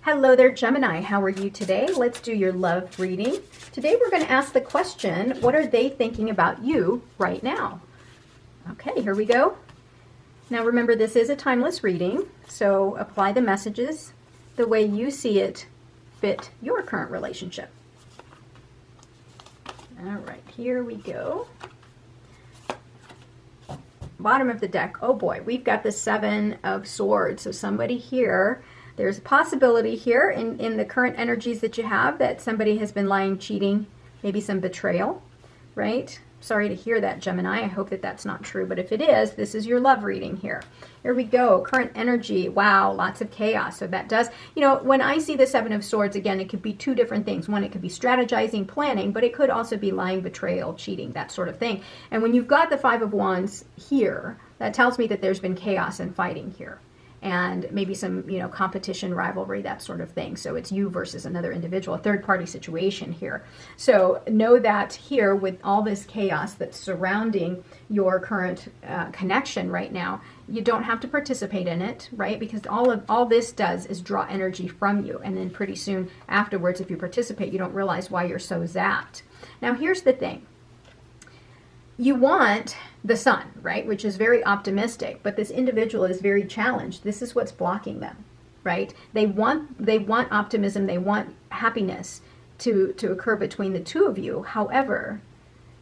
Hello there, Gemini. How are you today? Let's do your love reading. Today we're going to ask the question, what are they thinking about you right now? Okay, here we go. Now remember, this is a timeless reading, so apply the messages the way you see it fit your current relationship. All right, here we go. Bottom of the deck, oh boy, we've got the Seven of Swords. So somebody here, there's a possibility here in the current energies that you have that somebody has been lying, cheating, maybe some betrayal, right? Sorry to hear that, Gemini. I hope that that's not true, but if it is, this is your love reading here. Here we go. Current energy. Wow, lots of chaos. So that does, you know, when I see the Seven of Swords, again, it could be two different things. One, it could be strategizing, planning, but it could also be lying, betrayal, cheating, that sort of thing. And when you've got the Five of Wands here, that tells me that there's been chaos and fighting here. And maybe some, you know, competition, rivalry, that sort of thing. So it's you versus another individual, a third-party situation here. So know that here, with all this chaos that's surrounding your current connection right now, you don't have to participate in it, right? Because all this does is draw energy from you. And then pretty soon afterwards, if you participate, you don't realize why you're so zapped. Now, here's the thing. You want the sun, right, which is very optimistic, but this individual is very challenged. This is what's blocking them, right? They want optimism, they want happiness to occur between the two of you. However,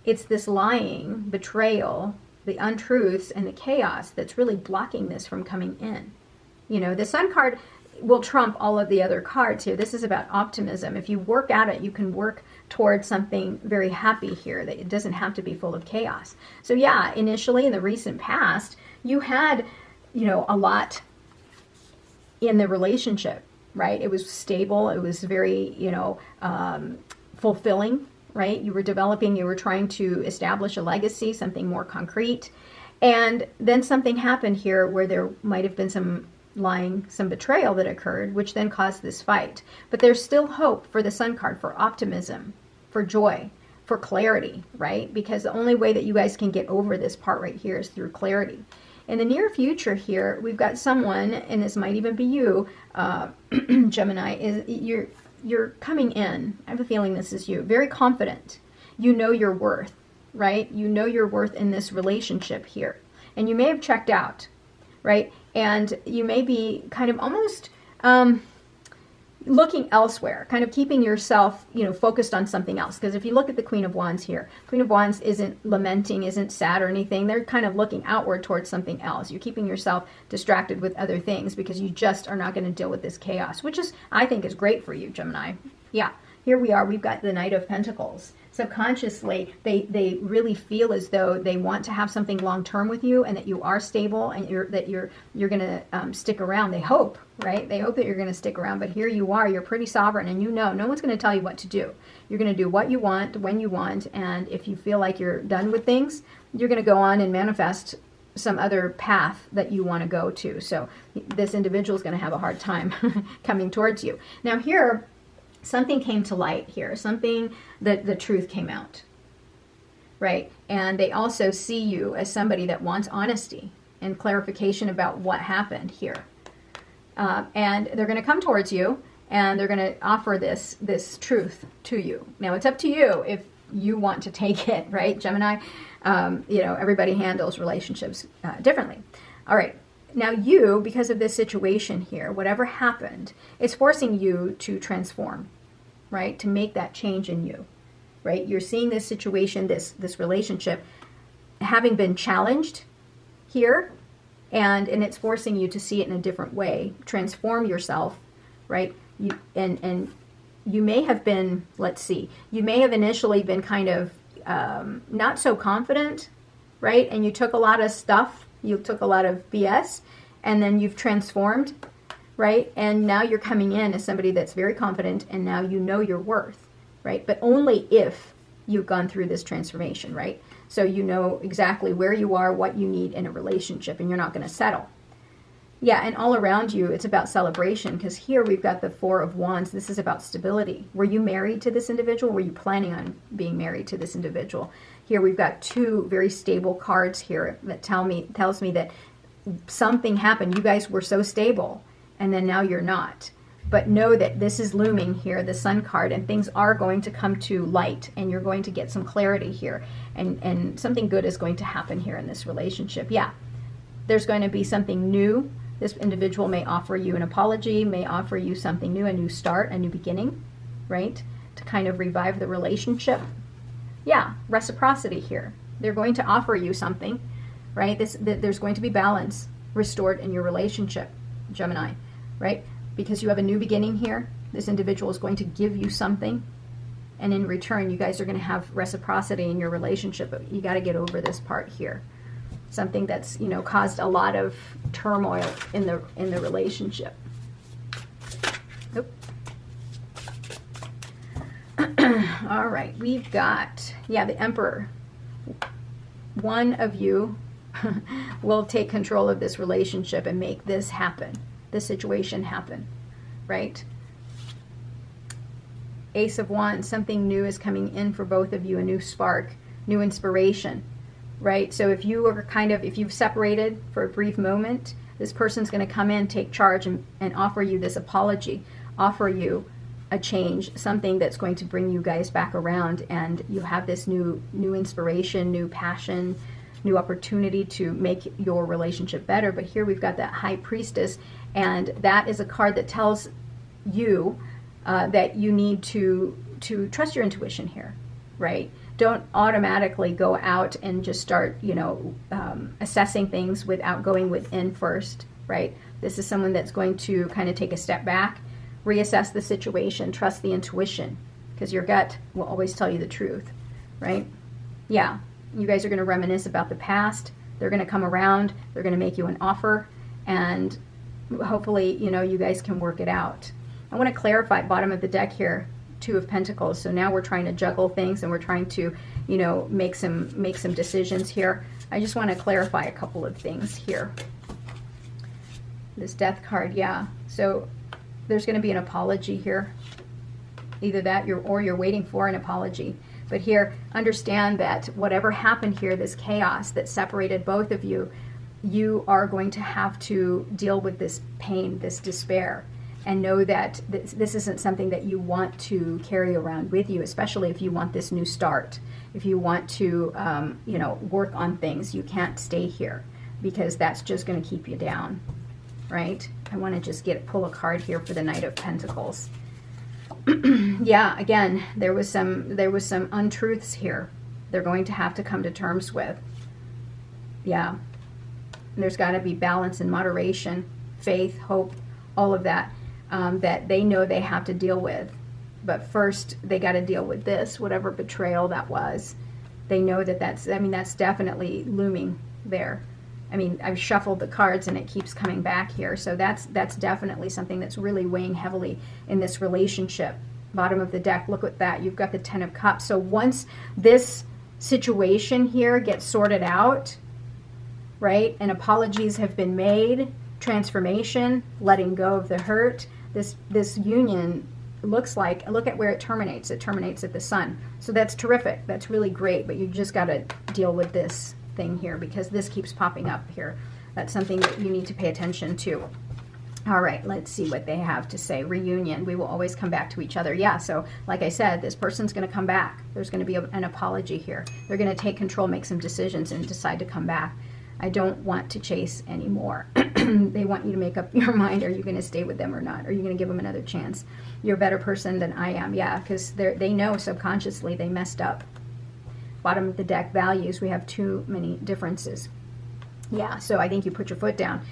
it's this lying, betrayal, the untruths, and the chaos that's really blocking this from coming in. You know, the Sun card will trump all of the other cards here. This is about optimism. If you work at it, you can work towards something very happy here, that it doesn't have to be full of chaos. So yeah, initially in the recent past, you had, you know, a lot in the relationship, right? It was stable. It was very, you know, fulfilling, right? You were developing, you were trying to establish a legacy, something more concrete. And then something happened here where there might have been some lying, some betrayal that occurred, which then caused this fight. But there's still hope for the Sun card, for optimism, for joy, for clarity, right? Because the only way that you guys can get over this part right here is through clarity. In the near future here, we've got someone, and this might even be you, Gemini, is you're coming in. I have a feeling this is you. Very confident. You know your worth, right? You know your worth in this relationship here. And you may have checked out, right? And you may be kind of almost looking elsewhere, kind of keeping yourself, you know, focused on something else. Because if you look at the Queen of Wands here, Queen of Wands isn't lamenting, isn't sad or anything. They're kind of looking outward towards something else. You're keeping yourself distracted with other things because you just are not going to deal with this chaos, which is, I think, is great for you, Gemini. Yeah, here we are. We've got the Knight of Pentacles. Subconsciously, they really feel as though they want to have something long-term with you, and that you are stable, and that you're going to stick around. They hope, right? They hope that you're going to stick around. But here you are. You're pretty sovereign, and you know no one's going to tell you what to do. You're going to do what you want, when you want, and if you feel like you're done with things, you're going to go on and manifest some other path that you want to go to. So this individual is going to have a hard time coming towards you. Now here, something came to light here, something that the truth came out, right? And they also see you as somebody that wants honesty and clarification about what happened here. And they're going to come towards you, and they're going to offer this truth to you. Now, it's up to you if you want to take it, right, Gemini? You know, everybody handles relationships differently. All right. Now you, because of this situation here, whatever happened, it's forcing you to transform, right? To make that change in you, right? You're seeing this situation, this relationship, having been challenged here, and it's forcing you to see it in a different way, transform yourself, right? And you may have been, let's see, you may have initially been kind of not so confident, right? And you took a lot of stuff. You took a lot of BS, and then you've transformed, right? And now you're coming in as somebody that's very confident, and now you know your worth, right? But only if you've gone through this transformation, right? So you know exactly where you are, what you need in a relationship, and you're not going to settle. Yeah, and all around you, it's about celebration, because here we've got the Four of Wands. This is about stability. Were you married to this individual? Were you planning on being married to this individual? Here we've got two very stable cards here that tells me that something happened. You guys were so stable, and then now you're not. But know that this is looming here, the Sun card, and things are going to come to light, and you're going to get some clarity here, and something good is going to happen here in this relationship. Yeah, there's going to be something new. This individual may offer you an apology, may offer you something new, a new start, a new beginning, right? To kind of revive the relationship. Yeah, reciprocity here. They're going to offer you something, right? There's going to be balance restored in your relationship, Gemini, right? Because you have a new beginning here. This individual is going to give you something, and in return, you guys are going to have reciprocity in your relationship. But you got to get over this part here. Something that's, you know, caused a lot of turmoil in the relationship. Oop. All right, we've got, yeah, the Emperor. One of you will take control of this relationship and make this happen, this situation happen, right? Ace of Wands, something new is coming in for both of you, a new spark, new inspiration, right? So if you are if you've separated for a brief moment, this person's going to come in, take charge, and offer you this apology, offer you a change, something that's going to bring you guys back around, and you have this new inspiration, new passion, new opportunity to make your relationship better. But here we've got that High Priestess, and that is a card that tells you that you need to trust your intuition here, right? Don't automatically go out and just start, you know, assessing things without going within first, right? This is someone that's going to kind of take a step back, reassess the situation, trust the intuition, because your gut will always tell you the truth, right? Yeah, you guys are going to reminisce about the past. They're going to come around. They're going to make you an offer, and hopefully, you know, you guys can work it out. I want to clarify bottom of the deck here, Two of Pentacles. So now we're trying to juggle things, and we're trying to, you know, make some decisions here. I just want to clarify a couple of things here. This Death card, yeah. So there's going to be an apology here. Either that, or you're waiting for an apology. But here, understand that whatever happened here, this chaos that separated both of you, you are going to have to deal with this pain, this despair, and know that this isn't something that you want to carry around with you, especially if you want this new start. If you want to, you know, work on things, you can't stay here, because that's just going to keep you down, right? I want to just pull a card here for the Knight of Pentacles. Yeah, again, there was some untruths here. They're going to have to come to terms with. Yeah, there's got to be balance and moderation, faith, hope, all of that, that they know they have to deal with. But first, they got to deal with this, whatever betrayal that was. They know that's definitely looming there. I mean, I've shuffled the cards and it keeps coming back here. So that's definitely something that's really weighing heavily in this relationship. Bottom of the deck, look at that. You've got the Ten of Cups. So once this situation here gets sorted out, right, and apologies have been made, transformation, letting go of the hurt, this union looks like, look at where it terminates. It terminates at the Sun. So that's terrific. That's really great. But you just got to deal with this thing here, because this keeps popping up here. That's something that you need to pay attention to. All right, let's see what they have to say. Reunion. We will always come back to each other. Yeah, so like I said, this person's going to come back. There's going to be an apology here. They're going to take control, make some decisions, and decide to come back. I don't want to chase anymore. They want you to make up your mind. Are you going to stay with them or not? Are you going to give them another chance? You're a better person than I am. Yeah, because they know subconsciously they messed up. Bottom of the deck, values. We have too many differences. Yeah, so I think you put your foot down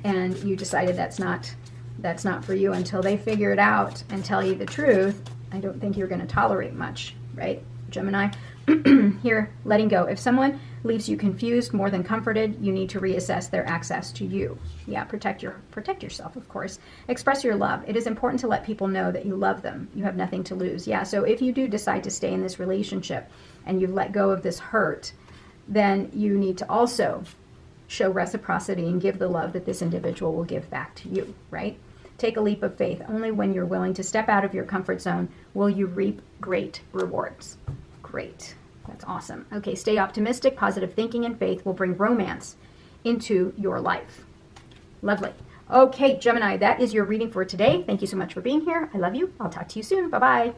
and you decided that's not for you until they figure it out and tell you the truth. I don't think you're going to tolerate much, right, Gemini? Here, letting go. If someone leaves you confused more than comforted, you need to reassess their access to you. Yeah, protect yourself, of course. Express your love. It is important to let people know that you love them. You have nothing to lose. Yeah, so if you do decide to stay in this relationship and you've let go of this hurt, then you need to also show reciprocity and give the love that this individual will give back to you, right? Take a leap of faith. Only when you're willing to step out of your comfort zone will you reap great rewards. Great. That's awesome. Okay, stay optimistic. Positive thinking and faith will bring romance into your life. Lovely. Okay, Gemini, that is your reading for today. Thank you so much for being here. I love you. I'll talk to you soon. Bye-bye.